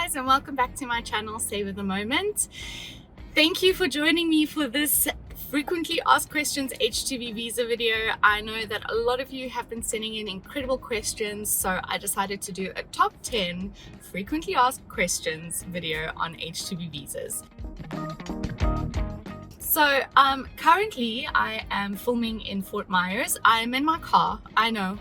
guys, and welcome back to my channel, Savor the Moment. Thank you for joining me for this frequently asked questions H2B visa video. I know that a lot of you have been sending in incredible questions, so I decided to do a top 10 frequently asked questions video on H2B visas. So currently I am filming in Fort Myers. I'm in my car. I know.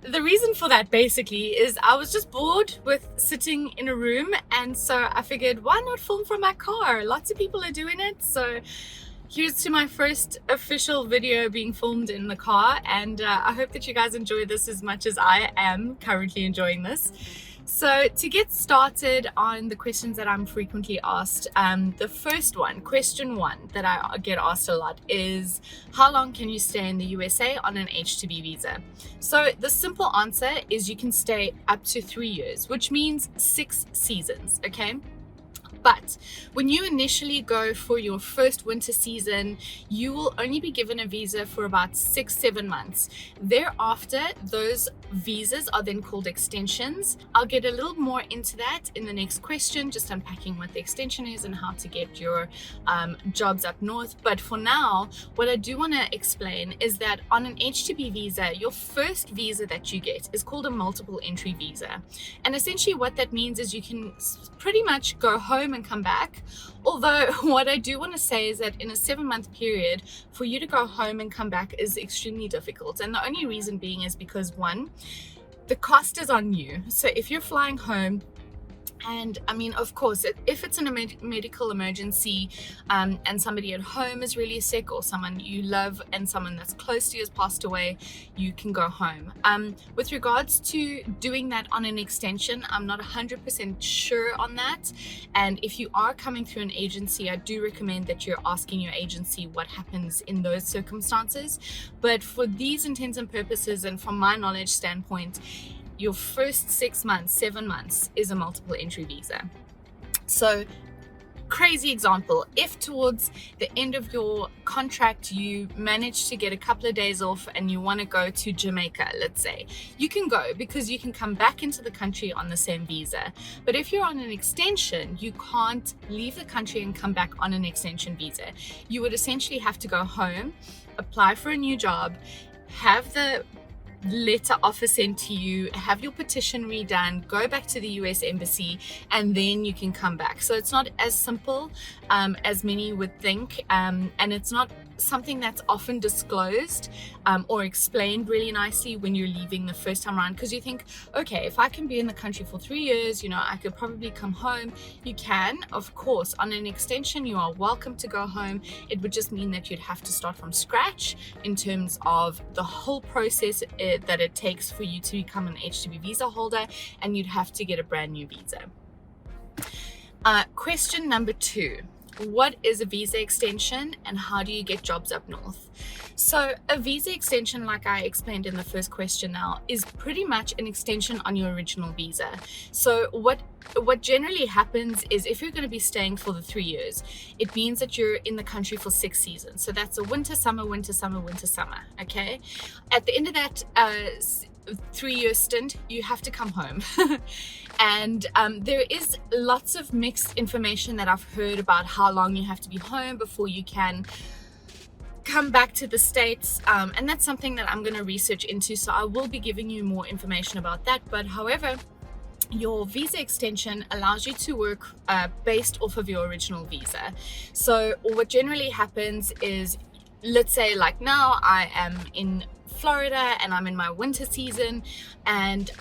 The reason for that basically is I was just bored with sitting in a room, and so I figured, why not film from my car? Lots of people are doing it, so here's to my first official video being filmed in the car, and I hope that you guys enjoy this as much as I am currently enjoying this. So to get started on the questions that I'm frequently asked, the first one, question one that I get asked a lot is, how long can you stay in the USA on an H2B visa? So the simple answer is you can stay up to 3 years, which means 6 seasons, okay? But when you initially go for your first winter season, you will only be given a visa for about 6-7 months. Thereafter, those visas are then called extensions. I'll get a little more into that in the next question, just unpacking what the extension is and how to get your jobs up north. But for now, what I do want to explain is that on an H2B visa, your first visa that you get is called a multiple entry visa. And essentially what that means is you can pretty much go home and come back. Although what I do want to say is that in a 7-month period, for you to go home and come back is extremely difficult. And the only reason being is because, one, the cost is on you. So if you're flying home, and I mean, of course, if it's in a medical emergency and somebody at home is really sick, or someone you love and someone that's close to you has passed away, you can go home. With regards to doing that on an extension, I'm not 100% sure on that. And if you are coming through an agency, I do recommend that you're asking your agency what happens in those circumstances. But for these intents and purposes, and from my knowledge standpoint, your first 6 months, 7 months is a multiple entry visa. So, crazy example, if towards the end of your contract you manage to get a couple of days off and you want to go to Jamaica, let's say, you can go because you can come back into the country on the same visa. But if you're on an extension, you can't leave the country and come back on an extension visa. You would essentially have to go home, apply for a new job, have the letter offer sent to you, have your petition redone, go back to the US embassy, and then you can come back. So it's not as simple as many would think, and it's not something that's often disclosed or explained really nicely when you're leaving the first time around, because you think, okay, if I can be in the country for 3 years, you know, I could probably come home. You can, of course. On an extension, you are welcome to go home. It would just mean that you'd have to start from scratch in terms of the whole process that it takes for you to become an H2B visa holder, and you'd have to get a brand new visa. Question number 2. What is a visa extension and how do you get jobs up north? So a visa extension, like I explained in the first question now, is pretty much an extension on your original visa. So what generally happens is, if you're going to be staying for the 3 years, it means that you're in the country for 6 seasons. So that's a winter, summer, winter, summer, winter, summer. Okay. At the end of that 3-year stint, you have to come home. And there is lots of mixed information that I've heard about how long you have to be home before you can come back to the States, and that's something that I'm going to research into, so I will be giving you more information about that. But however, your visa extension allows you to work based off of your original visa. So what generally happens is, let's say like now I am in Florida and I'm in my winter season, and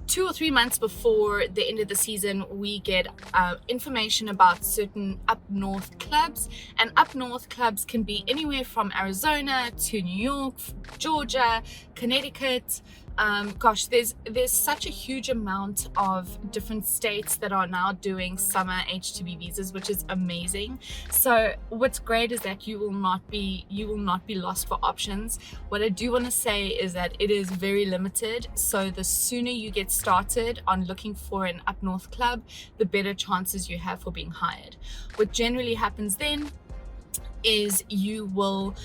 2 or 3 months before the end of the season, we get information about certain up north clubs. And up north clubs can be anywhere from Arizona to New York, Georgia, Connecticut. Gosh, there's such a huge amount of different states that are now doing summer H2B visas, which is amazing. So what's great is that you will not be lost for options. What I do want to say is that it is very limited. So the sooner you get started on looking for an up north club, the better chances you have for being hired. What generally happens then is you will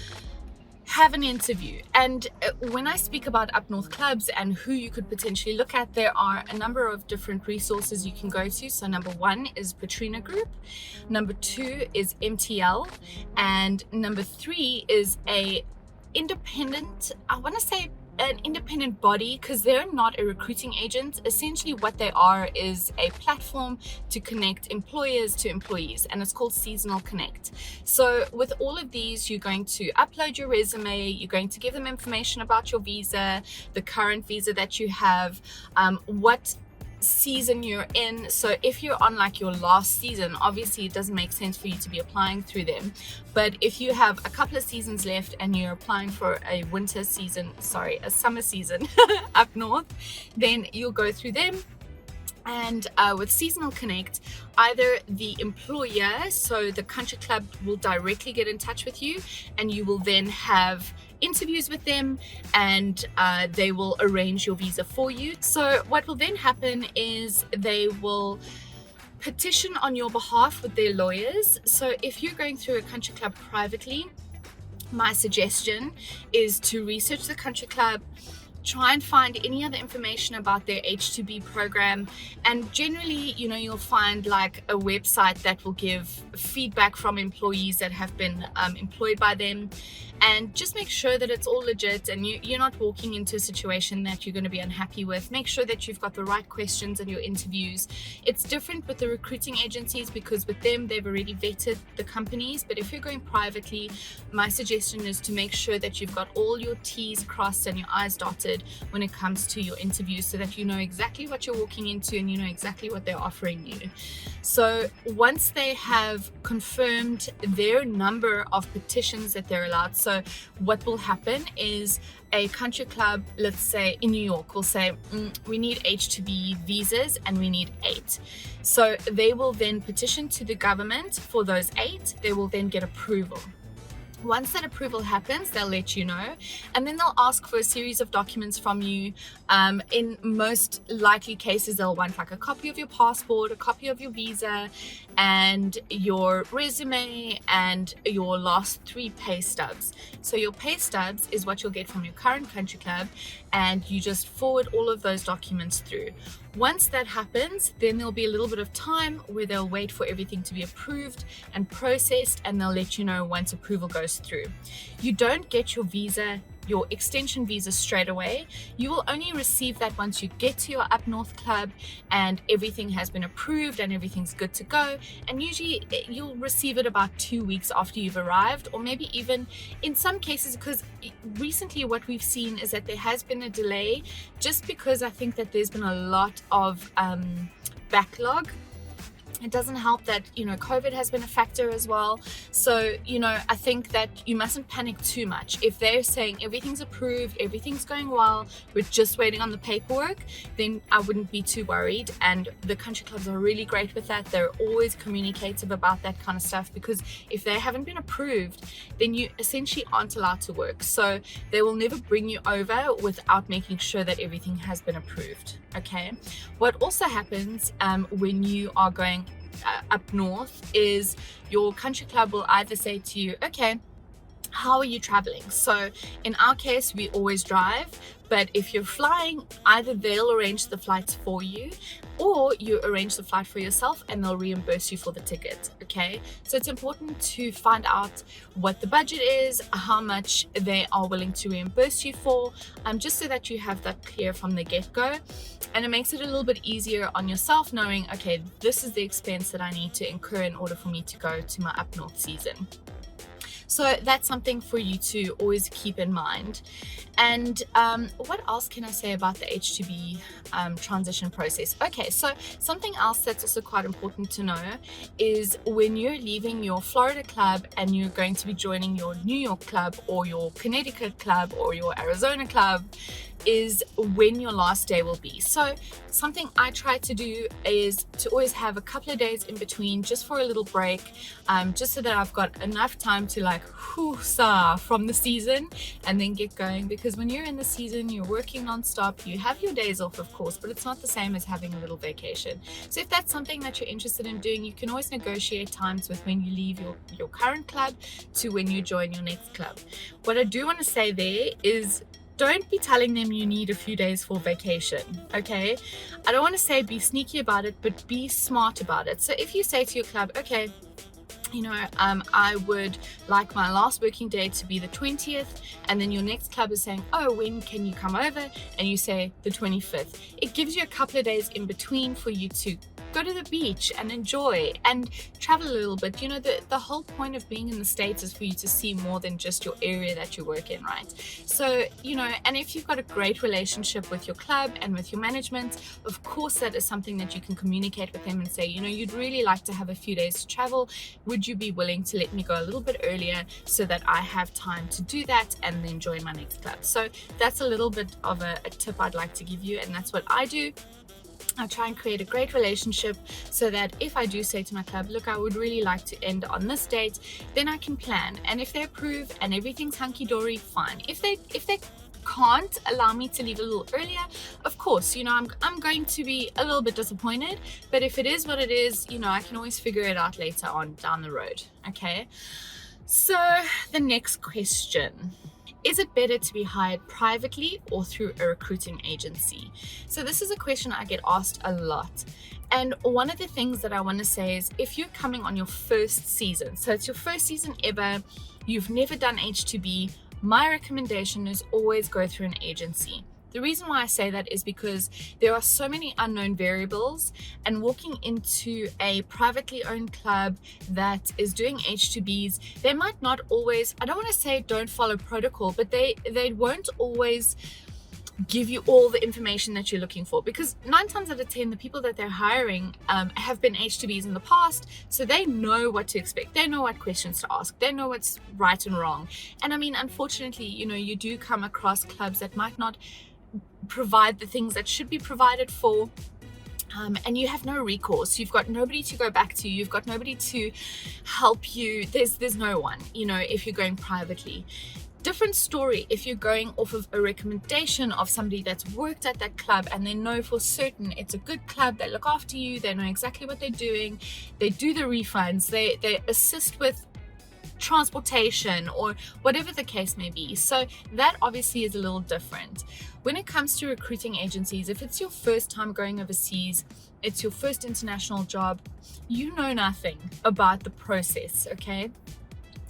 have an interview. And when I speak about up north clubs and who you could potentially look at, there are a number of different resources you can go to. So number 1 is Petrina group, number 2 is MTL, and number 3 is a independent, I want to say an independent body, because they're not a recruiting agent. Essentially what they are is a platform to connect employers to employees, and it's called Seasonal Connect. So with all of these, you're going to upload your resume, you're going to give them information about your visa, the current visa that you have, what season you're in. So if you're on like your last season, obviously it doesn't make sense for you to be applying through them. But if you have a couple of seasons left and you're applying for a summer season up north, then you'll go through them. And with Seasonal Connect, either the employer, so the country club, will directly get in touch with you, and you will then have interviews with them, and they will arrange your visa for you. So what will then happen is they will petition on your behalf with their lawyers. So if you're going through a country club privately, my suggestion is to research the country club, try and find any other information about their H2B program, and generally, you know, you'll find like a website that will give feedback from employees that have been employed by them, and just make sure that it's all legit and you're not walking into a situation that you're going to be unhappy with. Make sure that you've got the right questions in your interviews. It's different with the recruiting agencies because with them, they've already vetted the companies, but if you're going privately, my suggestion is to make sure that you've got all your T's crossed and your I's dotted when it comes to your interviews, so that you know exactly what you're walking into and you know exactly what they're offering you. So once they have confirmed their number of petitions that they're allowed, so what will happen is a country club, let's say in New York, will say, we need H2B visas and we need 8. So they will then petition to the government for those 8. They will then get approval. Once that approval happens, they'll let you know, and then they'll ask for a series of documents from you. In most likely cases, they'll want like a copy of your passport, a copy of your visa, and your resume, and your last 3 pay stubs. So your pay stubs is what you'll get from your current country club, and you just forward all of those documents through. Once that happens, then there'll be a little bit of time where they'll wait for everything to be approved and processed, and they'll let you know once approval goes through. You don't get your visa, your extension visa, straight away. You will only receive that once you get to your up north club and everything has been approved and everything's good to go. And usually you'll receive it about 2 weeks after you've arrived, or maybe even in some cases, because recently what we've seen is that there has been a delay, just because I think that there's been a lot of backlog. It doesn't help that, you know, COVID has been a factor as well. So, you know, I think that you mustn't panic too much. If they're saying everything's approved, everything's going well, we're just waiting on the paperwork, then I wouldn't be too worried. And the country clubs are really great with that. They're always communicative about that kind of stuff, because if they haven't been approved, then you essentially aren't allowed to work. So they will never bring you over without making sure that everything has been approved. Okay. What also happens when you are going up north is your country club will either say to you, okay, how are you traveling? So in our case, we always drive, but if you're flying, either they'll arrange the flights for you, or you arrange the flight for yourself and they'll reimburse you for the ticket. Okay, so it's important to find out what the budget is, how much they are willing to reimburse you for, just so that you have that clear from the get-go. And it makes it a little bit easier on yourself, knowing, okay, this is the expense that I need to incur in order for me to go to my up north season. So that's something for you to always keep in mind. And what else can I say about the H2B transition process? Okay, so something else that's also quite important to know is when you're leaving your Florida club and you're going to be joining your New York club or your Connecticut club or your Arizona club, is when your last day will be. So something I try to do is to always have a couple of days in between, just for a little break, just so that I've got enough time to like whoo-sah from the season and then get going. Because when you're in the season, you're working non-stop, you have your days off, of course, but it's not the same as having a little vacation. So if that's something that you're interested in doing, you can always negotiate times with when you leave your current club to when you join your next club. What I do want to say there is, don't be telling them you need a few days for vacation, okay? I don't want to say be sneaky about it, but be smart about it. So if you say to your club, okay, I would like my last working day to be the 20th, and then your next club is saying, oh, when can you come over? And you say the 25th. It gives you a couple of days in between for you to go to the beach and enjoy and travel a little bit. The whole point of being in the States is for you to see more than just your area that you work in, right? So, and if you've got a great relationship with your club and with your management, of course that is something that you can communicate with them and say, you'd really like to have a few days to travel. Would you be willing to let me go a little bit earlier so that I have time to do that and then join my next club? So that's a little bit of a tip I'd like to give you, and that's what I do. I try and create a great relationship so that if I do say to my club, look, I would really like to end on this date, then I can plan. And if they approve and everything's hunky-dory, fine. If they can't allow me to leave a little earlier, of course, I'm going to be a little bit disappointed, but if it is what it is, I can always figure it out later on down the road. Okay, so the next question: is it better to be hired privately or through a recruiting agency? So this is a question I get asked a lot. And one of the things that I want to say is, if you're coming on your first season, so it's your first season ever, you've never done H2B, my recommendation is always go through an agency. The reason why I say that is because there are so many unknown variables, and walking into a privately owned club that is doing H2Bs, they might not always, I don't want to say don't follow protocol, but they won't always give you all the information that you're looking for, because 9 times out of 10 the people that they're hiring have been H2Bs in the past, so they know what to expect, they know what questions to ask, they know what's right and wrong. And I mean, unfortunately, you do come across clubs that might not provide the things that should be provided for, and you have no recourse. You've got nobody to go back to, you've got nobody to help you. There's no one, if you're going privately. Different story if you're going off of a recommendation of somebody that's worked at that club and they know for certain it's a good club, they look after you, they know exactly what they're doing, they do the refunds, they assist with transportation or whatever the case may be. So that obviously is a little different. When it comes to recruiting agencies, if it's your first time going overseas, it's your first international job, you know nothing about the process, okay?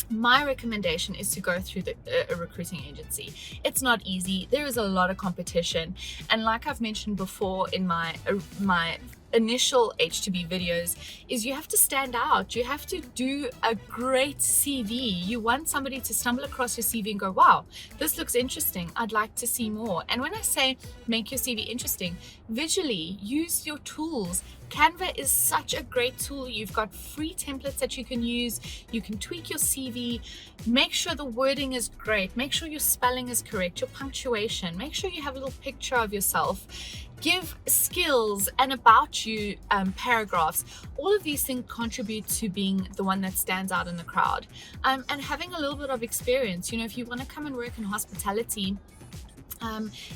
My recommendation is to go through a recruiting agency. It's not easy. There is a lot of competition, and like I've mentioned before in my initial H2B videos, is you have to stand out. You have to do a great CV. You want somebody to stumble across your CV and go, wow, this looks interesting, I'd like to see more. And when I say make your CV interesting, visually use your tools. Canva is such a great tool. You've got free templates that you can use. You can tweak your CV. Make sure the wording is great. Make sure your spelling is correct, your punctuation. Make sure you have a little picture of yourself. Give skills and about you paragraphs. All of these things contribute to being the one that stands out in the crowd. And having a little bit of experience. If you want to come and work in hospitality,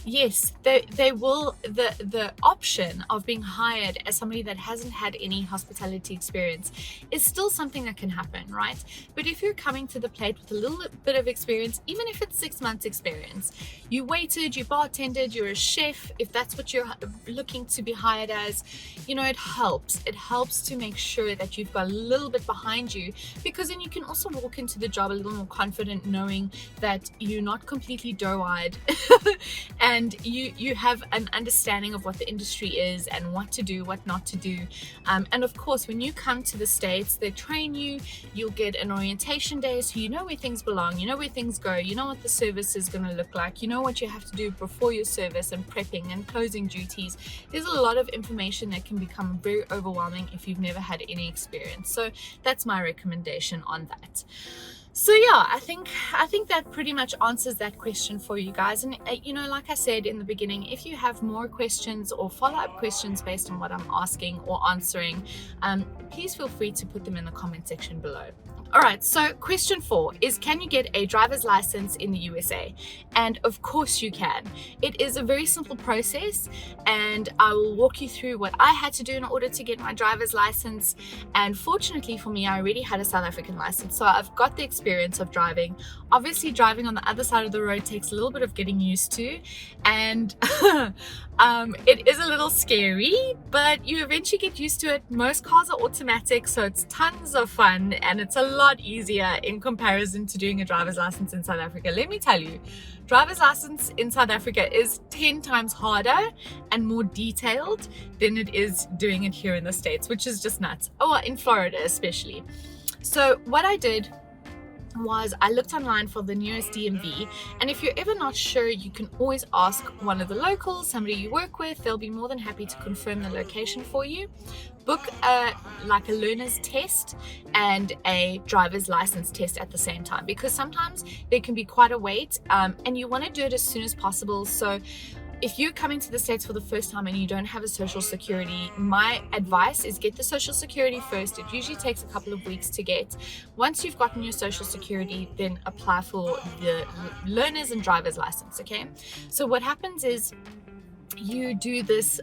yes, they will, the option of being hired as somebody that hasn't had any hospitality experience is still something that can happen, right? But if you're coming to the plate with a little bit of experience, even if it's 6 months experience, you waited, you bartended, you're a chef, if that's what you're looking to be hired as, it helps to make sure that you've got a little bit behind you, because then you can also walk into the job a little more confident, knowing that you're not completely doe-eyed and you have an understanding of what the industry is and what to do, what not to do. And of course, when you come to the States, they train you. You'll get an orientation day, so you know where things belong, you know where things go, you know what the service is going to look like, you know what you have to do before your service and prepping and closing duties. There's a lot of information that can become very overwhelming if you've never had any experience. So that's my recommendation on that. So yeah, I think that pretty much answers that question for you guys. And you know, like I said in the beginning, if you have more questions or follow-up questions based on what I'm asking or answering, please feel free to put them in the comment section below. All right, so question 4 is, can you get a driver's license in the USA? And of course you can. It is a very simple process, and I will walk you through what I had to do in order to get my driver's license. And fortunately for me, I already had a South African license, so I've got the experience of driving. Obviously, driving on the other side of the road takes a little bit of getting used to, and it is a little scary, but you eventually get used to it. Most cars are automatic, so it's tons of fun, and it's a lot easier in comparison to doing a driver's license in South Africa. Let me tell you, driver's license in South Africa is 10 times harder and more detailed than it is doing it here in the States, which is just nuts. Oh, in Florida especially. So what I did was I looked online for the nearest DMV, and if you're ever not sure, you can always ask one of the locals, somebody you work with. They'll be more than happy to confirm the location for you. Book a learner's test and a driver's license test at the same time, because sometimes there can be quite a wait, and you want to do it as soon as possible. So if you're coming to the States for the first time and you don't have a social security, my advice is get the social security first. It usually takes a couple of weeks to get. Once you've gotten your social security, then apply for the learner's and driver's license, okay? So what happens is you do this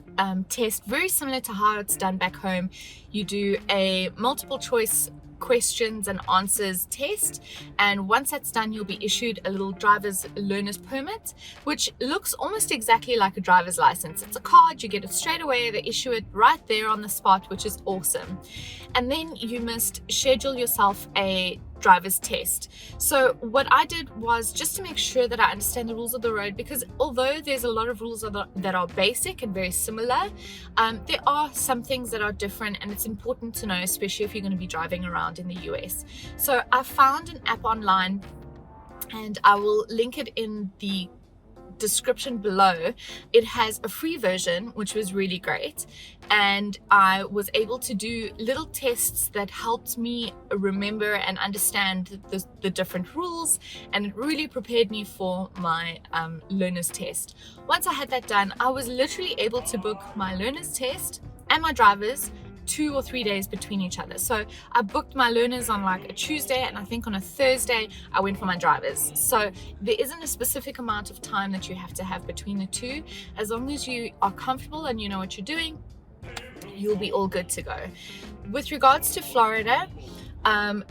test very similar to how it's done back home. You do a multiple choice questions and answers test, and once that's done, you'll be issued a little driver's learner's permit, which looks almost exactly like a driver's license. It's a card, you get it straight away, they issue it right there on the spot, which is awesome. And then you must schedule yourself a driver's test. So what I did was just to make sure that I understand the rules of the road, because although there's a lot of rules that are basic and very similar, there are some things that are different, and it's important to know, especially if you're going to be driving around in the US. So I found an app online, and I will link it in the description below. It has a free version, which was really great, and I was able to do little tests that helped me remember and understand the different rules, and it really prepared me for my learner's test. Once I had that done, I was literally able to book my learner's test and my driver's 2 or 3 days between each other. So I booked my learners on like a Tuesday, and I think on a Thursday I went for my drivers. So there isn't a specific amount of time that you have to have between the two. As long as you are comfortable and you know what you're doing, you'll be all good to go. With regards to Florida, I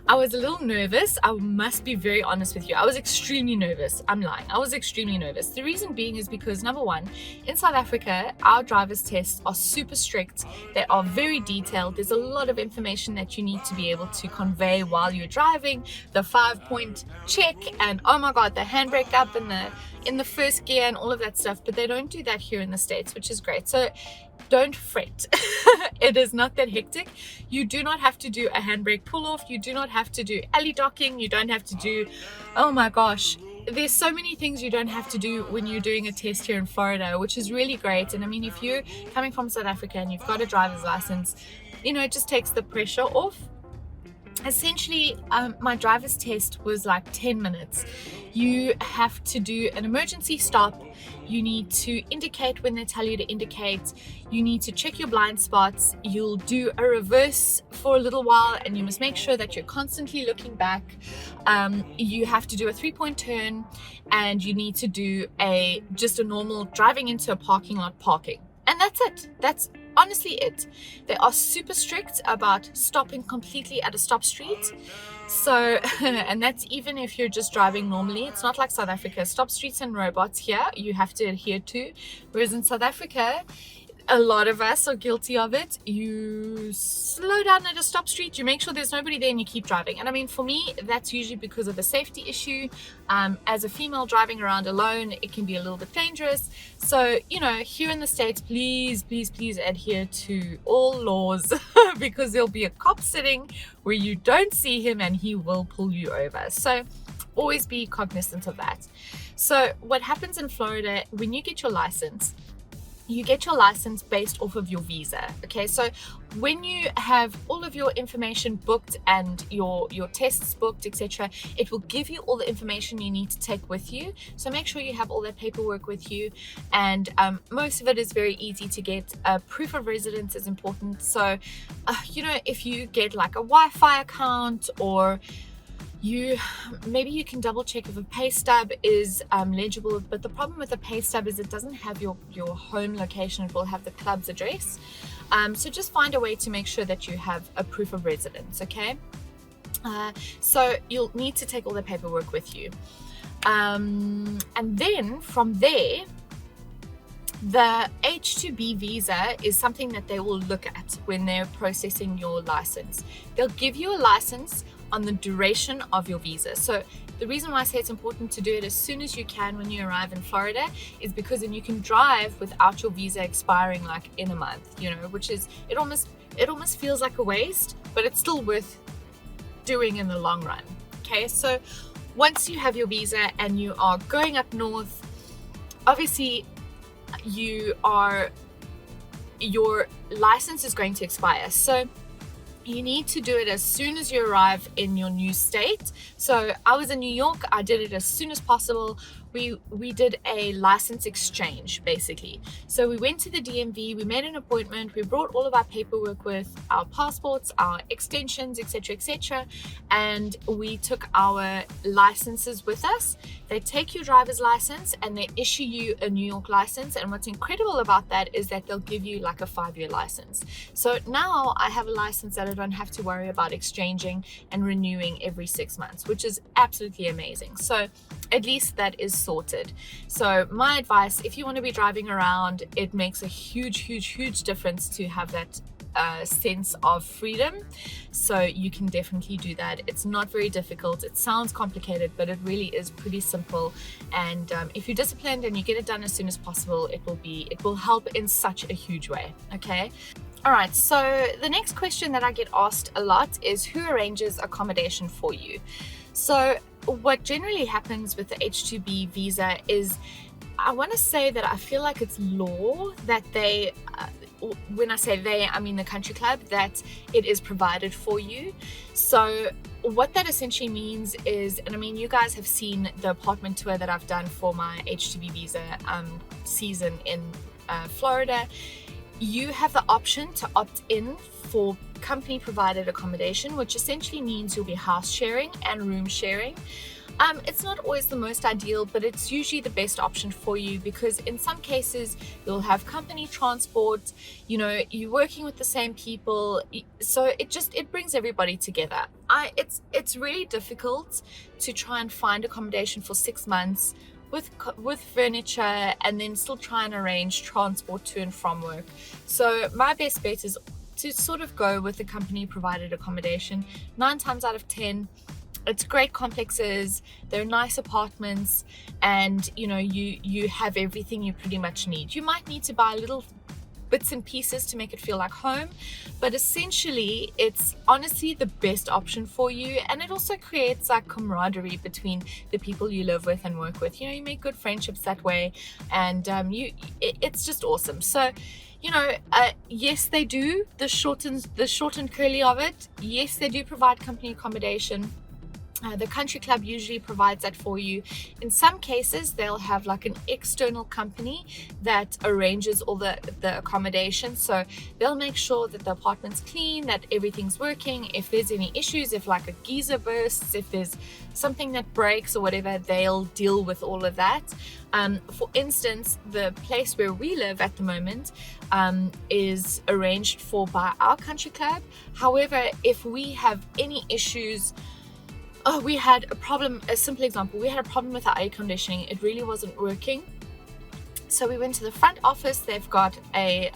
was a little nervous. I must be very honest with you. I was extremely nervous. I'm lying. I was extremely nervous. The reason being is because, number one, in South Africa, our driver's tests are super strict. They are very detailed. There's a lot of information that you need to be able to convey while you're driving. The 5-point check, and oh my God, the handbrake up in the first gear and all of that stuff. But they don't do that here in the States, which is great. So don't fret. It is not that hectic. You do not have to do a handbrake pull off. You do not have to do alley docking. You don't have to do, oh my gosh, there's so many things you don't have to do when you're doing a test here in Florida, which is really great. And I mean, if you're coming from South Africa and you've got a driver's license, you know, it just takes the pressure off. Essentially, my driver's test was like 10 minutes. You have to do an emergency stop. You need to indicate when they tell you to indicate. You need to check your blind spots. You'll do a reverse for a little while, and you must make sure that you're constantly looking back. You have to do a 3-point turn, and you need to do just a normal driving into a parking lot parking. And that's it. That's honestly it. They are super strict about stopping completely at a stop street. So, and that's even if you're just driving normally. It's not like South Africa. Stop streets and robots here you have to adhere to. Whereas in South Africa, a lot of us are guilty of it. You slow down at a stop street, you make sure there's nobody there, and you keep driving. And I mean, for me, that's usually because of a safety issue. As a female driving around alone, it can be a little bit dangerous. So, you know, here in the States, please, please, please adhere to all laws because there'll be a cop sitting where you don't see him and he will pull you over. So always be cognizant of that. So what happens in Florida, when you get your license, you get your license based off of your visa. Okay, so when you have all of your information booked and your tests booked, etc., it will give you all the information you need to take with you. So make sure you have all that paperwork with you, and most of it is very easy to get. Proof of residence is important. So if you get like a Wi-Fi account, or maybe you can double check if a pay stub is legible. But the problem with a pay stub is it doesn't have your home location. It will have the club's address. So just find a way to make sure that you have a proof of residence. Okay, so you'll need to take all the paperwork with you, and then from there, the H2B visa is something that they will look at when they're processing your license. They'll give you a license on the duration of your visa. So the reason why I say it's important to do it as soon as you can when you arrive in Florida is because then you can drive without your visa expiring like in a month, which is, it almost feels like a waste, but it's still worth doing in the long run. Okay, so once you have your visa and you are going up north, obviously your license is going to expire. So you need to do it as soon as you arrive in your new state. So I was in New York. I did it as soon as possible. We did a license exchange, basically. So we went to the DMV, we made an appointment, we brought all of our paperwork with our passports, our extensions, etc., and we took our licenses with us. They take your driver's license and they issue you a New York license. And what's incredible about that is that they'll give you like a 5-year license. So now I have a license that I don't have to worry about exchanging and renewing every 6 months, which is absolutely amazing. So at least that is sorted. So my advice, if you want to be driving around, it makes a huge difference to have that sense of freedom. So you can definitely do that. It's not very difficult. It sounds complicated, but it really is pretty simple. And if you're disciplined and you get it done as soon as possible, it will help in such a huge way. Okay. All right, so the next question that I get asked a lot is who arranges accommodation for you? So what generally happens with the H2B visa is, I want to say that I feel like it's law that they, when I say they, I mean the country club, that it is provided for you. So what that essentially means is, and I mean, you guys have seen the apartment tour that I've done for my H2B visa season in Florida. You have the option to opt in for company provided accommodation, which essentially means you'll be house sharing and room sharing. It's not always the most ideal, but it's usually the best option for you, because in some cases you'll have company transport, you're working with the same people, so it brings everybody together. It's really difficult to try and find accommodation for 6 months with furniture and then still try and arrange transport to and from work. So my best bet is to sort of go with the company provided accommodation. 9 times out of 10, it's great complexes, they're nice apartments, and you have everything you pretty much need. You might need to buy little bits and pieces to make it feel like home, but essentially it's honestly the best option for you. And it also creates like camaraderie between the people you live with and work with. You make good friendships that way, and it's just awesome. So yes, they do the short and curly of it. Yes, they do provide company accommodation. The country club usually provides that for you. In some cases, they'll have like an external company that arranges all the accommodation. So they'll make sure that the apartment's clean, that everything's working. If there's any issues, if like a geyser bursts, if there's something that breaks or whatever, they'll deal with all of that. For instance, the place where we live at the moment is arranged for by our country club. However, if we have any issues, we had a problem, a simple example, we had a problem with our air conditioning. It really wasn't working. So we went to the front office. They've got a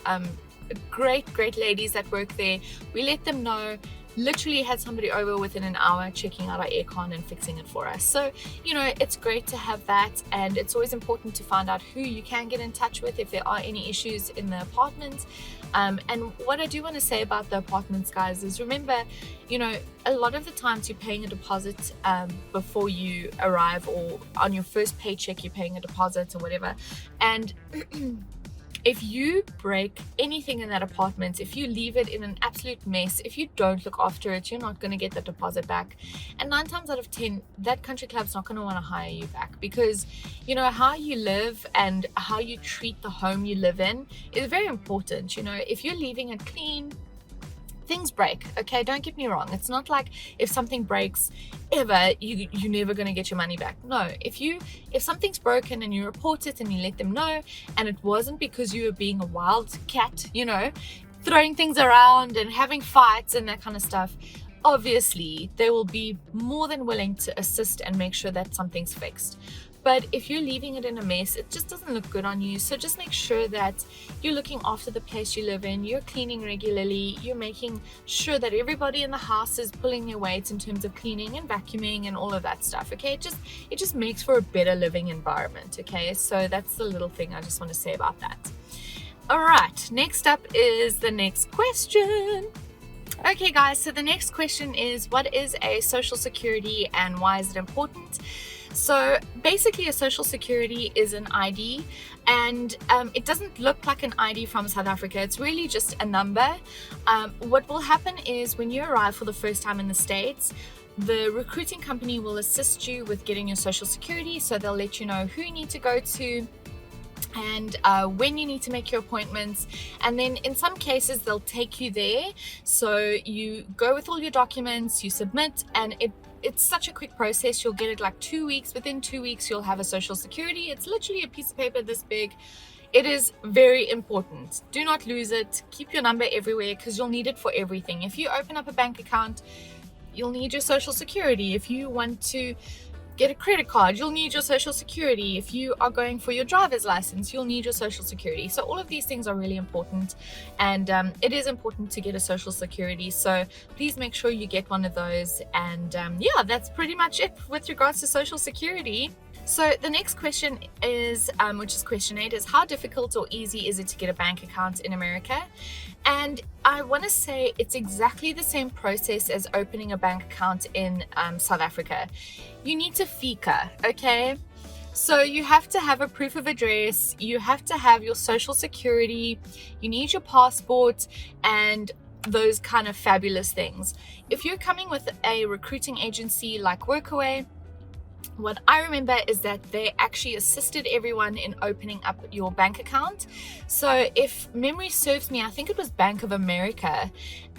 great ladies that work there. We let them know, literally had somebody over within an hour checking out our aircon and fixing it for us. So, it's great to have that, and it's always important to find out who you can get in touch with if there are any issues in the apartment. And what I do want to say about the apartments, guys, is remember, a lot of the times you're paying a deposit before you arrive, or on your first paycheck you're paying a deposit or whatever. And If you break anything in that apartment, if you leave it in an absolute mess, if you don't look after it, you're not going to get the deposit back. And 9 times out of 10, that country club's not going to want to hire you back, because you know how you live and how you treat the home you live in is very important. You know, if you're leaving it clean, things break, okay? Don't get me wrong. It's not like if something breaks ever, you're never going to get your money back. No, if something's broken and you report it and you let them know, and it wasn't because you were being a wild cat, you know, throwing things around and having fights and that kind of stuff, obviously they will be more than willing to assist and make sure that something's fixed. But if you're leaving it in a mess, it just doesn't look good on you. So just make sure that you're looking after the place you live in, you're cleaning regularly, you're making sure that everybody in the house is pulling their weight in terms of cleaning and vacuuming and all of that stuff, okay? It just makes for a better living environment, okay? So that's the little thing I just want to say about that. All right, next up is the next question. Okay guys, so the next question is, what is a social security and why is it important? So basically a social security is an ID, and it doesn't look like an ID from South Africa. It's really just a number. What will happen is when you arrive for the first time in the States, the recruiting company will assist you with getting your social security. So they'll let you know who you need to go to and when you need to make your appointments, and then in some cases they'll take you there. So you go with all your documents, you submit, and it's such a quick process. You'll get it like 2 weeks. Within 2 weeks you'll have a social security. It's literally a piece of paper this big. It is very important. Do not lose it. Keep your number everywhere, because you'll need it for everything. If you open up a bank account, you'll need your social security. If you want to get a credit card, you'll need your social security. If you are going for your driver's license, you'll need your social security. So all of these things are really important, and it is important to get a social security. So please make sure you get one of those. And yeah, that's pretty much it with regards to social security. So the next question is, which is question 8, is how difficult or easy is it to get a bank account in America? And I want to say it's exactly the same process as opening a bank account in South Africa. You need to FICA, okay? So you have to have a proof of address, you have to have your social security, you need your passport, and those kind of fabulous things. If you're coming with a recruiting agency like Workaway, what I remember is that they actually assisted everyone in opening up your bank account. So if memory serves me, I think it was Bank of America,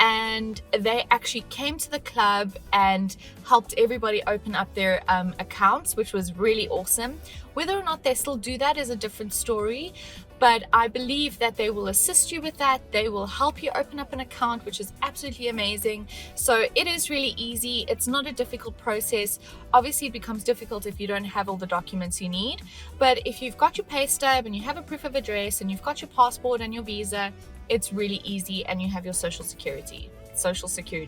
and they actually came to the club and helped everybody open up their accounts, which was really awesome. Whether or not they still do that is a different story, but I believe that they will assist you with that. They will help you open up an account, which is absolutely amazing. So it is really easy. It's not a difficult process. Obviously it becomes difficult if you don't have all the documents you need, but if you've got your pay stub and you have a proof of address and you've got your passport and your visa, it's really easy, and you have your social security.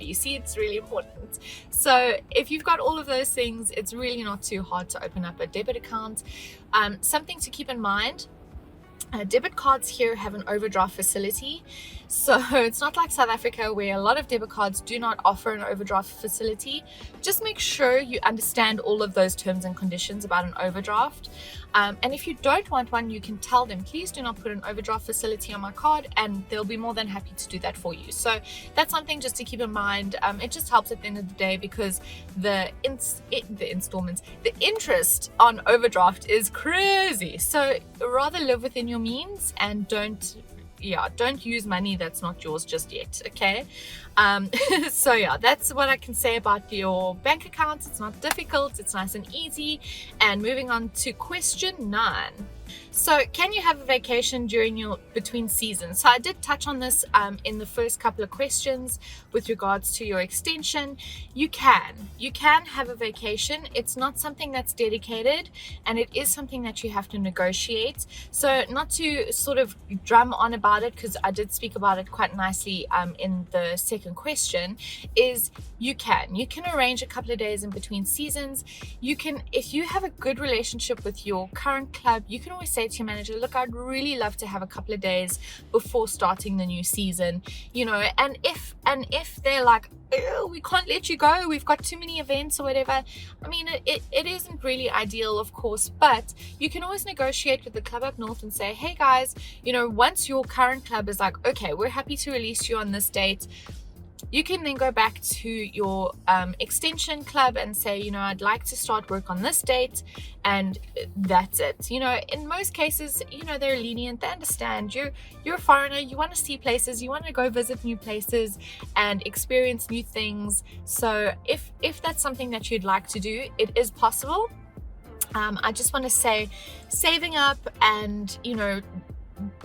You see, it's really important. So if you've got all of those things, it's really not too hard to open up a debit account. Something to keep in mind, debit cards here have an overdraft facility. So it's not like South Africa where a lot of debit cards do not offer an overdraft facility. Just make sure you understand all of those terms and conditions about an overdraft. And if you don't want one, you can tell them, please do not put an overdraft facility on my card, and they'll be more than happy to do that for you. So that's something just to keep in mind. It just helps at the end of the day, because the interest on overdraft is crazy. So rather live within your means and don't use money that's not yours just yet, okay? So yeah, that's what I can say about your bank accounts. It's not difficult, it's nice and easy. And moving on to question 9. So can you have a vacation during your between seasons? So I did touch on this in the first couple of questions with regards to your extension. You can have a vacation. It's not something that's dedicated, and it is something that you have to negotiate. So not to sort of drum on about it, because I did speak about it quite nicely in the second question, is you can arrange a couple of days in between seasons. You can, if you have a good relationship with your current club, you can always say to your manager, look, I'd really love to have a couple of days before starting the new season, you know. And if they're like, we can't let you go, we've got too many events or whatever. I mean, it isn't really ideal, of course, but you can always negotiate with the club up north and say, hey guys, once your current club is like, okay, we're happy to release you on this date, you can then go back to your extension club and say, I'd like to start work on this date, and that's it. In most cases, they're lenient, they understand you're a foreigner, you want to see places, you want to go visit new places and experience new things. So if that's something that you'd like to do, it is possible. I just want to say, saving up and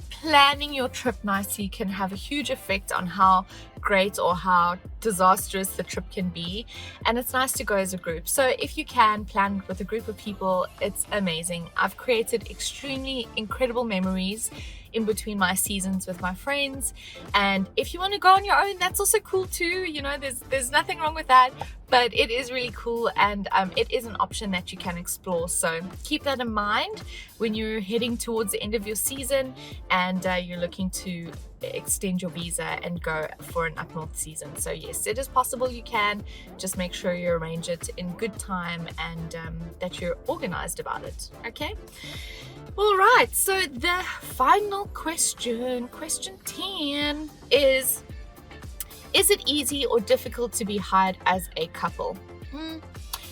planning your trip nicely can have a huge effect on how great or how disastrous the trip can be, and it's nice to go as a group. So if you can plan with a group of people, it's amazing. I've created extremely incredible memories in between my seasons with my friends, and if you want to go on your own, that's also cool too. There's nothing wrong with that, but it is really cool, and it is an option that you can explore. So keep that in mind when you're heading towards the end of your season and you're looking to extend your visa and go for an up north season. So yes, it is possible, you can. Just make sure you arrange it in good time and that you're organized about it. Okay. All right, so the final question 10, is it easy or difficult to be hired as a couple?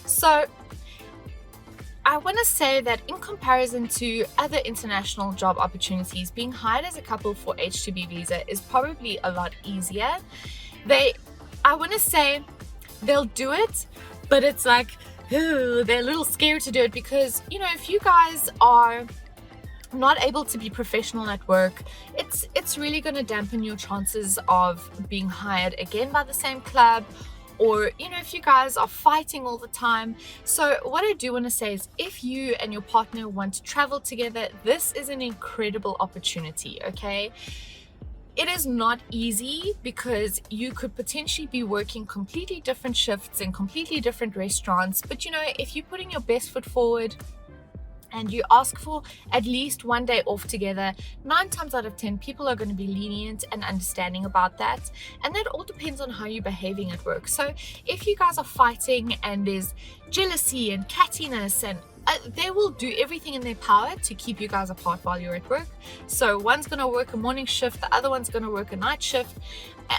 So I want to say that in comparison to other international job opportunities, being hired as a couple for H2B visa is probably a lot easier. I want to say they'll do it, but it's like, they're a little scared to do it because, if you guys are not able to be professional at work, it's really going to dampen your chances of being hired again by the same club, or if you guys are fighting all the time. So what I do want to say is, if you and your partner want to travel together, this is an incredible opportunity. Okay, it is not easy because you could potentially be working completely different shifts in completely different restaurants, but if you're putting your best foot forward and you ask for at least one day off together, 9 times out of 10 people are going to be lenient and understanding about that. And that all depends on how you're behaving at work. So if you guys are fighting and there's jealousy and cattiness, and they will do everything in their power to keep you guys apart while you're at work. So one's going to work a morning shift, the other one's going to work a night shift,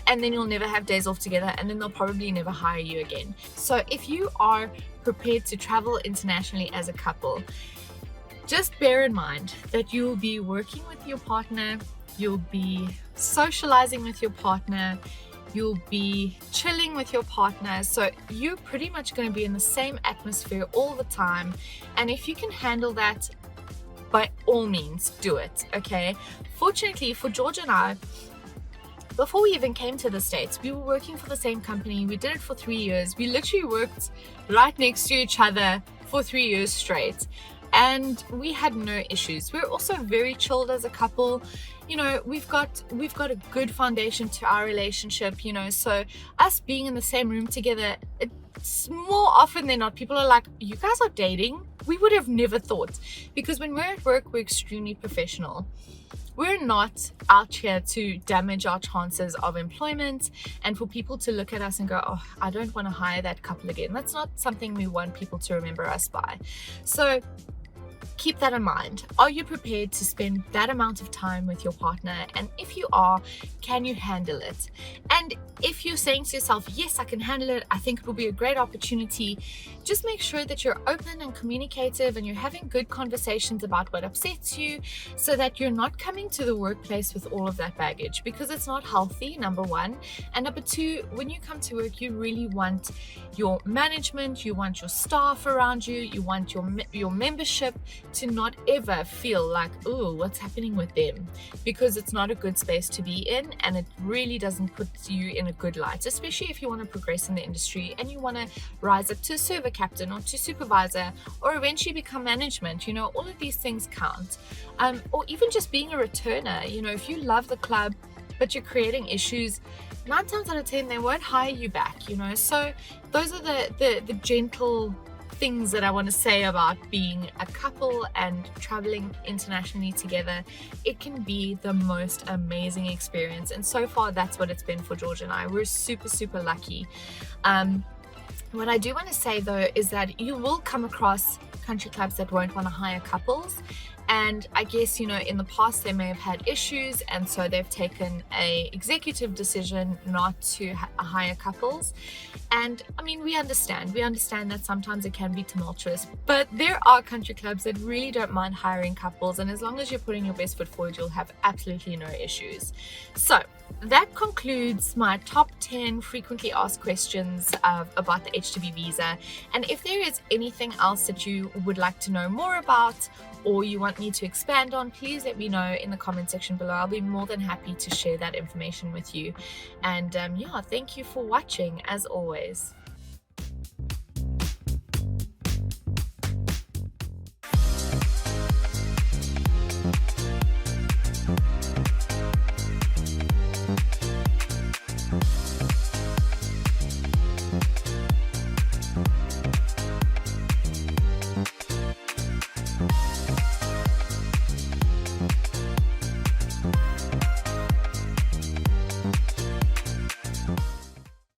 and then you'll never have days off together, and then they'll probably never hire you again. So if you are prepared to travel internationally as a couple, just bear in mind that you'll be working with your partner, you'll be socializing with your partner, you'll be chilling with your partner. So you're pretty much going to be in the same atmosphere all the time. And if you can handle that, by all means, do it. Okay. Fortunately for George and I, before we even came to the States, we were working for the same company. We did it for 3 years. We literally worked right next to each other for 3 years straight. And we had no issues. We're also very chilled as a couple. We've got a good foundation to our relationship, so us being in the same room together, it's more often than not, people are like, you guys are dating? We would have never thought, because when we're at work, we're extremely professional. We're not out here to damage our chances of employment and for people to look at us and go, oh, I don't want to hire that couple again. That's not something we want people to remember us by. So keep that in mind. Are you prepared to spend that amount of time with your partner? And if you are, can you handle it? And if you're saying to yourself, yes, I can handle it, I think it will be a great opportunity, just make sure that you're open and communicative and you're having good conversations about what upsets you, so that you're not coming to the workplace with all of that baggage, because it's not healthy, number one. And number two, when you come to work, you really want your management, you want your staff around you, you want your membership to not ever feel like, oh, what's happening with them, because it's not a good space to be in, and it really doesn't put you in a good light, especially if you want to progress in the industry and you want to rise up to a server captain or to supervisor or eventually become management. All of these things count. Or even just being a returner. If you love the club but you're creating issues, 9 times out of 10 they won't hire you back. So those are the gentle things that I want to say about being a couple and traveling internationally together. It can be the most amazing experience, and so far that's what it's been for George and I. We're super lucky. What I do want to say though is that you will come across country clubs that won't want to hire couples, and I guess, you know, in the past they may have had issues, and so they've taken a executive decision not to hire couples. And I mean, we understand that sometimes it can be tumultuous, but there are country clubs that really don't mind hiring couples, and as long as you're putting your best foot forward, you'll have absolutely no issues. So that concludes my top 10 frequently asked questions about the H2B visa. And if there is anything else that you would like to know more about, or you want me to expand on, please let me know in the comment section below. I'll be more than happy to share that information with you. And yeah, thank you for watching as always.